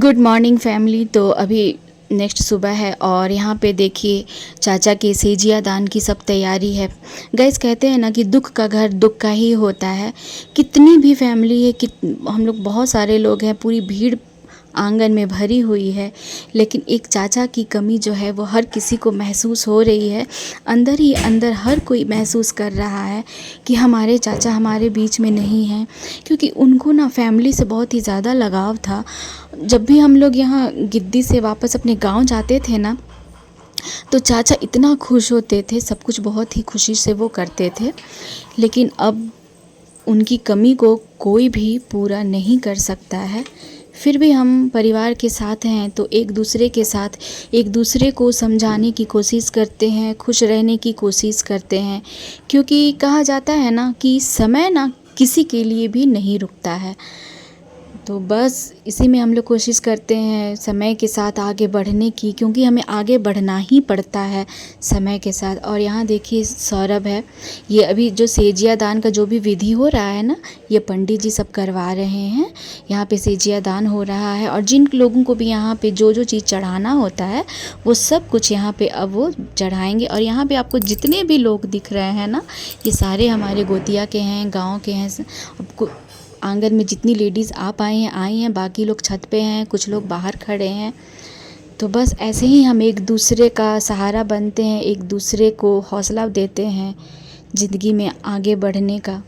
Good morning family. तो अभी next सुबह है और यहाँ पे देखिए चाचा के सेजिया दान की सब तैयारी है। गैस कहते हैं ना कि दुख का घर दुख का ही होता है। कितनी भी फैमिली है कि हम लोग बहुत सारे लोग हैं, पूरी भीड़ आंगन में भरी हुई है, लेकिन एक चाचा की कमी जो है वो हर किसी को महसूस हो रही है। अंदर ही अंदर हर कोई महसूस कर रहा है कि हमारे चाचा हमारे बीच में नहीं हैं, क्योंकि उनको ना फैमिली से बहुत ही ज़्यादा लगाव था। जब भी हम लोग यहाँ गिद्दी से वापस अपने गांव जाते थे ना, तो चाचा इतना खुश होते थे, सब कुछ बहुत ही खुशी से वो करते थे। लेकिन अब उनकी कमी को कोई भी पूरा नहीं कर सकता है। फिर भी हम परिवार के साथ हैं तो एक दूसरे के साथ एक दूसरे को समझाने की कोशिश करते हैं, खुश रहने की कोशिश करते हैं, क्योंकि कहा जाता है ना कि समय ना किसी के लिए भी नहीं रुकता है। तो बस इसी में हम लोग कोशिश करते हैं समय के साथ आगे बढ़ने की, क्योंकि हमें आगे बढ़ना ही पड़ता है समय के साथ। और यहाँ देखिए सौरभ है, ये अभी जो सेजिया दान का जो भी विधि हो रहा है ना, ये पंडित जी सब करवा रहे हैं। यहाँ पे सेजिया दान हो रहा है और जिन लोगों को भी यहाँ पे जो जो चीज़ चढ़ाना होता है वो सब कुछ यहाँ पे अब वो चढ़ाएँगे। और यहाँ पे आपको जितने भी लोग दिख रहे हैं ना, ये सारे हमारे गोतिया के हैं, गाँव के हैं। आपको आंगन में जितनी लेडीज़ आई हैं, बाकी लोग छत पे हैं, कुछ लोग बाहर खड़े हैं। तो बस ऐसे ही हम एक दूसरे का सहारा बनते हैं, एक दूसरे को हौसला देते हैं ज़िंदगी में आगे बढ़ने का।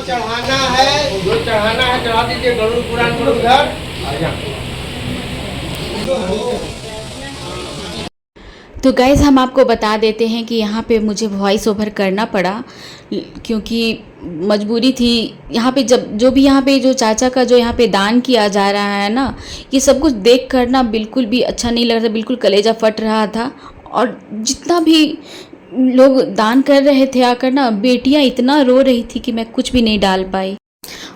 चढ़ाना है, जो चढ़ाना है चढ़ा दीजिए। गरुड़ पुराण करो उधर। तो गाइज़ हम आपको बता देते हैं कि यहाँ पे मुझे वॉइस ओवर करना पड़ा, क्योंकि मजबूरी थी। यहाँ पे जब जो भी यहाँ पे जो चाचा का जो यहाँ पे दान किया जा रहा है ना, ये सब कुछ देख कर ना बिल्कुल भी अच्छा नहीं लग रहा था, बिल्कुल कलेजा फट रहा था। और जितना भी लोग दान कर रहे थे आकर ना, बेटियाँ इतना रो रही थी कि मैं कुछ भी नहीं डाल पाई।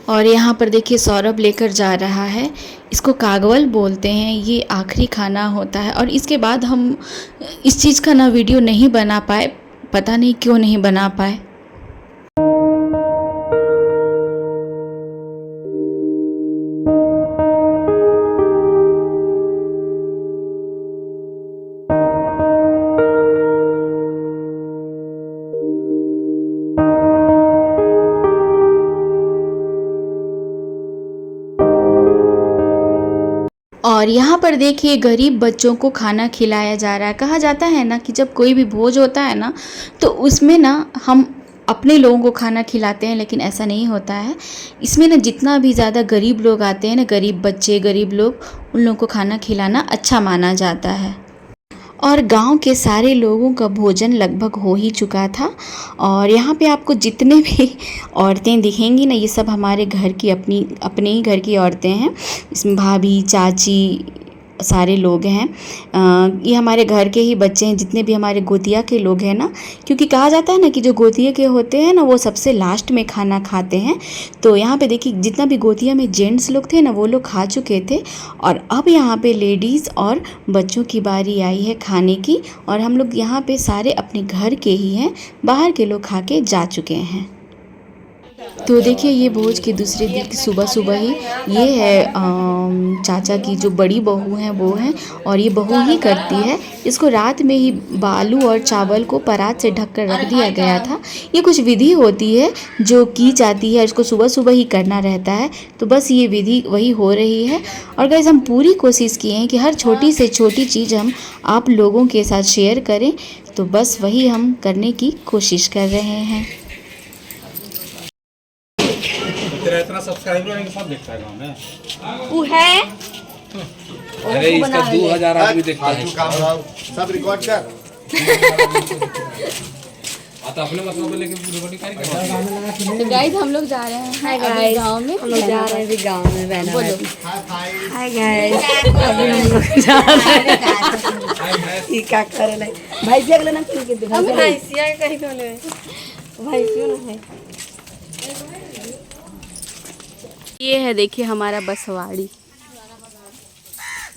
और यहाँ पर देखिए सौरभ लेकर जा रहा है, इसको कागवल बोलते हैं। ये आखिरी खाना होता है और इसके बाद हम इस चीज़ का ना वीडियो नहीं बना पाए, पता नहीं क्यों नहीं बना पाए। और यहाँ पर देखिए गरीब बच्चों को खाना खिलाया जा रहा है। कहा जाता है ना कि जब कोई भी भोज होता है ना, तो उसमें ना हम अपने लोगों को खाना खिलाते हैं, लेकिन ऐसा नहीं होता है। इसमें ना जितना भी ज़्यादा गरीब लोग आते हैं ना, गरीब बच्चे, गरीब लोग, उन लोगों को खाना खिलाना अच्छा माना जाता है। और गांव के सारे लोगों का भोजन लगभग हो ही चुका था। और यहाँ पे आपको जितने भी औरतें दिखेंगी ना, ये सब हमारे घर की अपने ही घर की औरतें हैं। इसमें भाभी, चाची, सारे लोग हैं। ये हमारे घर के ही बच्चे हैं, जितने भी हमारे गोतिया के लोग हैं ना, क्योंकि कहा जाता है ना कि जो गोतिया के होते हैं ना वो सबसे लास्ट में खाना खाते हैं। तो यहाँ पे देखिए जितना भी गोतिया में जेंट्स लोग थे ना, वो लोग खा चुके थे और अब यहाँ पे लेडीज़ और बच्चों की बारी आई है खाने की। और हम लोग यहाँ पे सारे अपने घर के ही हैं, बाहर के लोग खा के जा चुके हैं। तो देखिए ये भोज के दूसरे दिन की सुबह सुबह ही ये है चाचा की जो बड़ी बहू हैं वो हैं, और ये बहू ही करती है। इसको रात में ही बालू और चावल को परात से ढक कर रख दिया गया था। ये कुछ विधि होती है जो की जाती है, इसको सुबह सुबह ही करना रहता है। तो बस ये विधि वही हो रही है। और गाइस हम पूरी कोशिश किए हैं कि हर छोटी से छोटी चीज़ हम आप लोगों के साथ शेयर करें, तो बस वही हम करने की कोशिश कर रहे हैं। तेरा इतना सब्सक्राइबर है कि सब देखता है गाँव में। वो है अरे इसका 2000 आदमी देखता है। सब रिकॉर्ड कर। तो अपने मतलब को लेके रिकॉर्डिंग कर। तो गाइस हम लोग जा रहे हैं हाय अभी गाइस, गाँव में। हम लोग जा रहे हैं अभी गाँव में बहना बोलो। हाय गाइस, अभी हम लोग जा रहे हैं। ये क्या करे ले भाई जी अगले ना के दिखा दे भाई सिया कहीं को ले भाई क्यों ना है। ये है देखिए हमारा बसवाड़ी,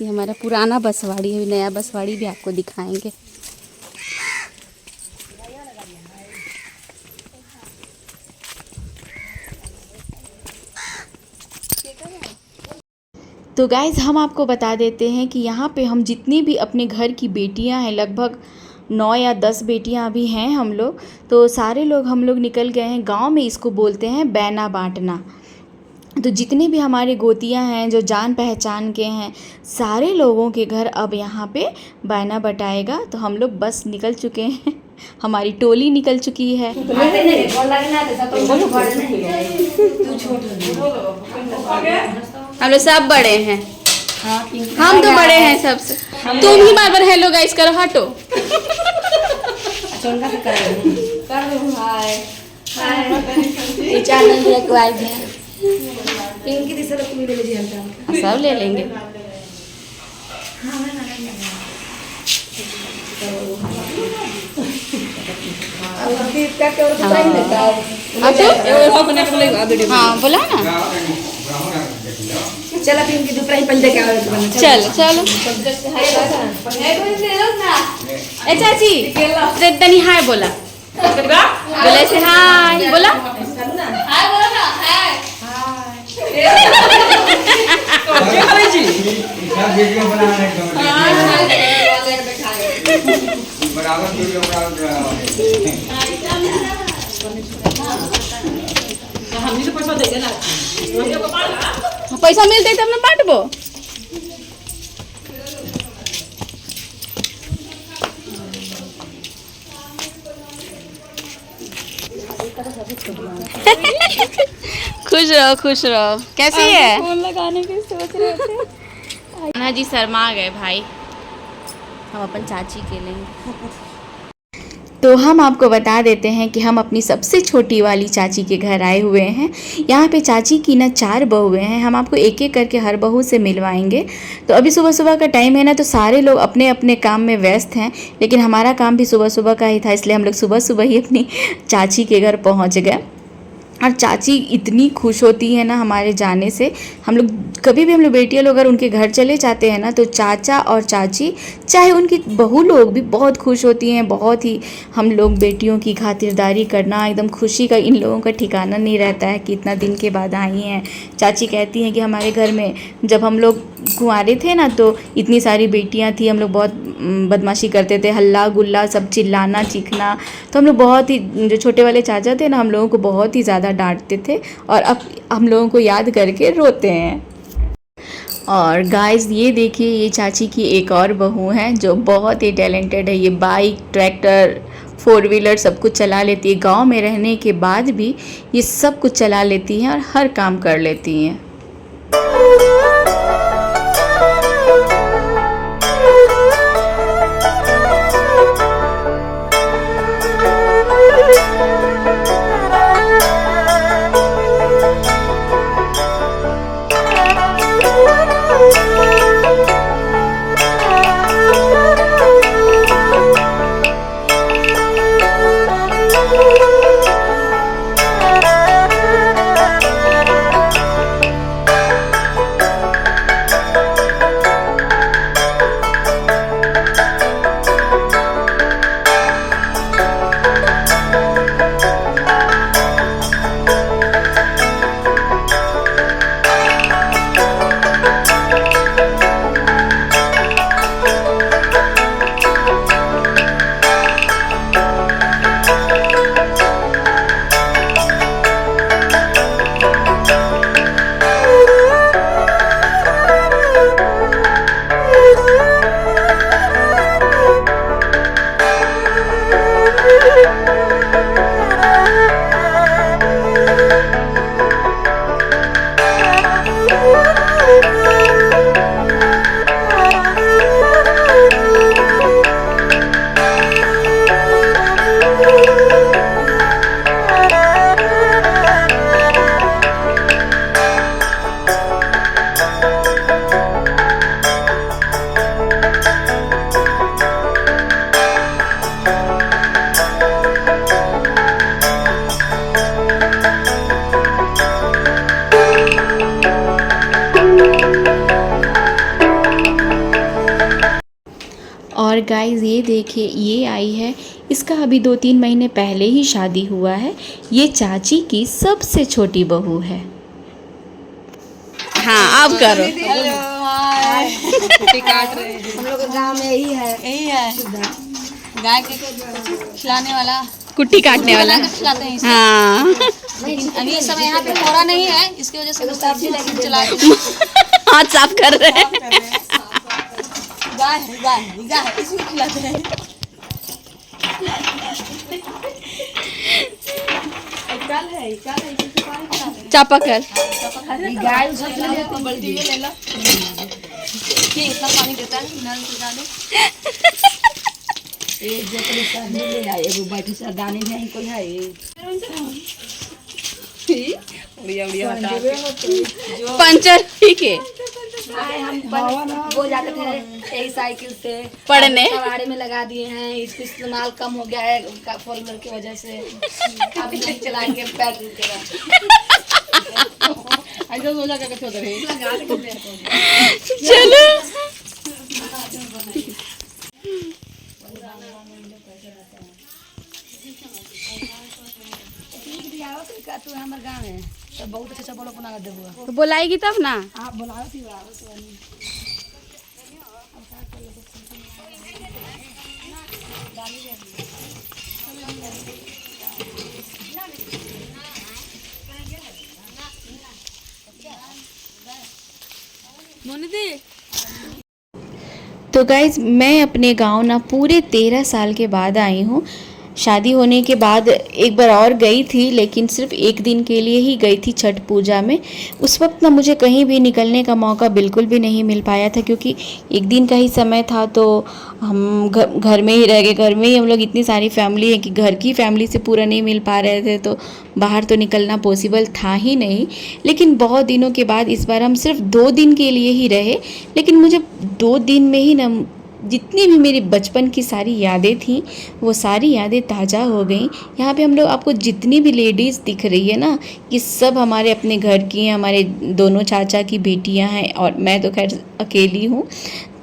ये हमारा पुराना बसवाड़ी है। नया बसवाड़ी भी आपको दिखाएंगे। तो गाइज़ हम आपको बता देते हैं कि यहाँ पे हम जितनी भी अपने घर की बेटियाँ हैं, लगभग 9 या 10 बेटियाँ अभी हैं हम लोग, तो सारे लोग हम लोग निकल गए हैं गांव में। इसको बोलते हैं बैना बांटना। तो जितने भी हमारे गोतियाँ हैं जो जान पहचान के हैं, सारे लोगों के घर अब यहाँ पे बैना बटाएगा। तो हम लोग बस निकल चुके हैं, हमारी टोली निकल चुकी है। हम लोग सब बड़े हैं, हम तो बड़े हैं सबसे। तुम ही बार बार हेलो गाइस करो, हटो। सब ले लेंगे। हाँ बोला ना, चला पिंकी दूसरा ही पंजे का चलो चलो। ए चाची तनी हाय बोला, बोले से हाय बोला। पैसा मिलते तब ना बांटबो। खुश रहो खुश रहो। कैसी है? फोन लगाने की सोच रहे थे। ना जी शर्मा गए भाई, हम अपन चाची के लेंगे। तो हम आपको बता देते हैं कि हम अपनी सबसे छोटी वाली चाची के घर आए हुए हैं। यहाँ पे चाची की ना 4 बहुएं हैं। हम आपको एक एक करके हर बहू से मिलवाएंगे। तो अभी सुबह सुबह का टाइम है ना, तो सारे लोग अपने अपने काम में व्यस्त हैं, लेकिन हमारा काम भी सुबह सुबह का ही था, इसलिए हम लोग सुबह सुबह ही अपनी चाची के घर पहुँच गए। और चाची इतनी खुश होती है ना हमारे जाने से। हम लोग कभी भी, हम लोग बेटियाँ लोग अगर उनके घर चले जाते हैं ना, तो चाचा और चाची चाहे उनकी बहू लोग भी बहुत खुश होती हैं। बहुत ही हम लोग बेटियों की खातिरदारी करना, एकदम खुशी का इन लोगों का ठिकाना नहीं रहता है कि इतना दिन के बाद आई हैं। चाची कहती हैं कि हमारे घर में जब हम लोग कुंवारे थे ना, तो इतनी सारी बेटियां थी, हम लोग बहुत बदमाशी करते थे, हल्ला गुल्ला सब चिल्लाना चीखना। तो हम लोग बहुत ही, जो छोटे वाले चाचा थे ना, हम लोगों को बहुत ही ज़्यादा डांटते थे, और अब हम लोगों को याद करके रोते हैं। और गाइस ये देखिए, ये चाची की एक और बहू है जो बहुत ही टैलेंटेड है। ये बाइक, ट्रैक्टर, 4 व्हीलर सब कुछ चला लेती है। गांव में रहने के बाद भी ये सब कुछ चला लेती हैं और हर काम कर लेती हैं। और गाइस ये देखिए, ये आई है, इसका अभी 2-3 महीने पहले ही शादी हुआ है। ये चाची की सबसे छोटी बहू है। हाँ अब करो। हम लोग के गांव में यही है गाय के खिलाने वाला, कुट्टी काटने वाला। खिलाते हैं इसे। हाँ लेकिन अभी इस समय यहाँ पे मोरा नहीं है, इसकी वजह से सब्जी लेकिन चला के हाथ साफ कर रहे हैं। गाय इसको खिलाते हैं। चापाकल। गाय सब बाल्टी में ले लो। ये इतना पानी देता है नल से डाले। एक जो अपने शादी ले आए, एगो बाटी से दाने में कोई है। पंचर ठीक है। हम वो जाते थे यही साइकिल से पढ़ने। कबाड़े में लगा दिए हैं, इसका इस्तेमाल कम हो गया है फोर व्हीलर की वजह से। अब नहीं चलाएंगे, पैर रुकेगा। चलो तू हमारे गाँव में तो बहुत अच्छा बड़ा बना के देबो। तो बुलाएगी तब ना। आप बुलाओ थी तो गाइज़ मैं अपने गांव ना पूरे 13 साल के बाद आई हूँ। शादी होने के बाद एक बार और गई थी, लेकिन सिर्फ एक दिन के लिए ही गई थी छठ पूजा में। उस वक्त ना मुझे कहीं भी निकलने का मौका बिल्कुल भी नहीं मिल पाया था, क्योंकि एक दिन का ही समय था। तो हम घर में ही रह गए। घर में ही हम लोग इतनी सारी फैमिली है कि घर की फैमिली से पूरा नहीं मिल पा रहे थे, तो बाहर तो निकलना पॉसिबल था ही नहीं। लेकिन बहुत दिनों के बाद इस बार हम सिर्फ 2 दिन के लिए ही रहे, लेकिन मुझे 2 दिन में ही ना जितनी भी मेरी बचपन की सारी यादें थीं वो सारी यादें ताज़ा हो गई। यहाँ पे हम लोग, आपको जितनी भी लेडीज़ दिख रही है ना, ये सब हमारे अपने घर की हैं। हमारे दोनों चाचा की बेटियाँ हैं और मैं तो खैर अकेली हूँ।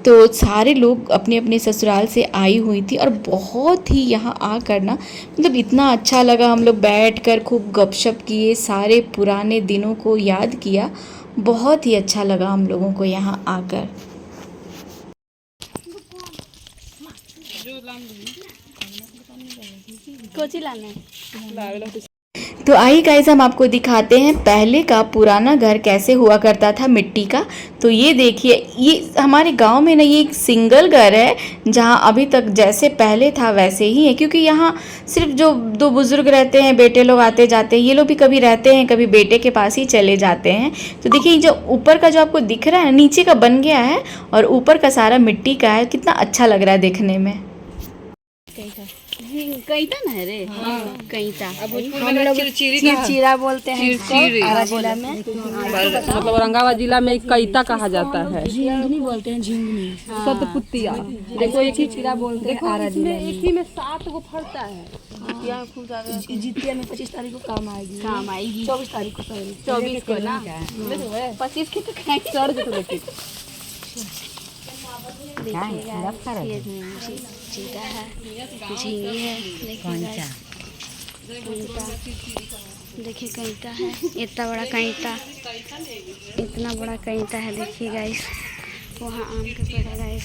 तो सारे लोग अपने अपने ससुराल से आई हुई थी और बहुत ही यहाँ आकर ना मतलब इतना अच्छा लगा। हम लोग बैठकर खूब गपशप किए, सारे पुराने दिनों को याद किया। बहुत ही अच्छा लगा हम लोगों को यहाँ आकर। कोची लाना। तो आइए गाइस, हम आपको दिखाते हैं पहले का पुराना घर कैसे हुआ करता था मिट्टी का। तो ये देखिए, ये हमारे गांव में ना ये एक सिंगल घर है, जहां अभी तक जैसे पहले था वैसे ही है। क्योंकि यहाँ सिर्फ जो 2 बुजुर्ग रहते हैं, बेटे लोग आते जाते हैं। ये लोग भी कभी रहते हैं, कभी बेटे के पास ही चले जाते हैं। तो देखिए, जो ऊपर का जो आपको दिख रहा है, नीचे का बन गया है और ऊपर का सारा मिट्टी का है। कितना अच्छा लग रहा है देखने में। कैता ना है रे। कैता हम लोग चिरचिरा बोलते हैं इसको आरा जिला में। मतलब औरंगाबाद जिला में कैता कहा जाता है। झिंगनी बोलते हैं, झिंगनी सतपुतिया। देखो एक ही चिरा बोलते हैं आरा जिला में। एक ही में 7 गो फलता है। इसकी जितिया में 25 तारीख को काम आएगी। 24 तारीख को 24 को ना 25 की तो कहीं चढ़ जतो लेके। चीरा है, झींगी है, देखिए कैंता है। इतना बड़ा कैंता, इतना बड़ा कैंता है। देखिए गाइस, वहाँ आम के पेड़ है गाइस।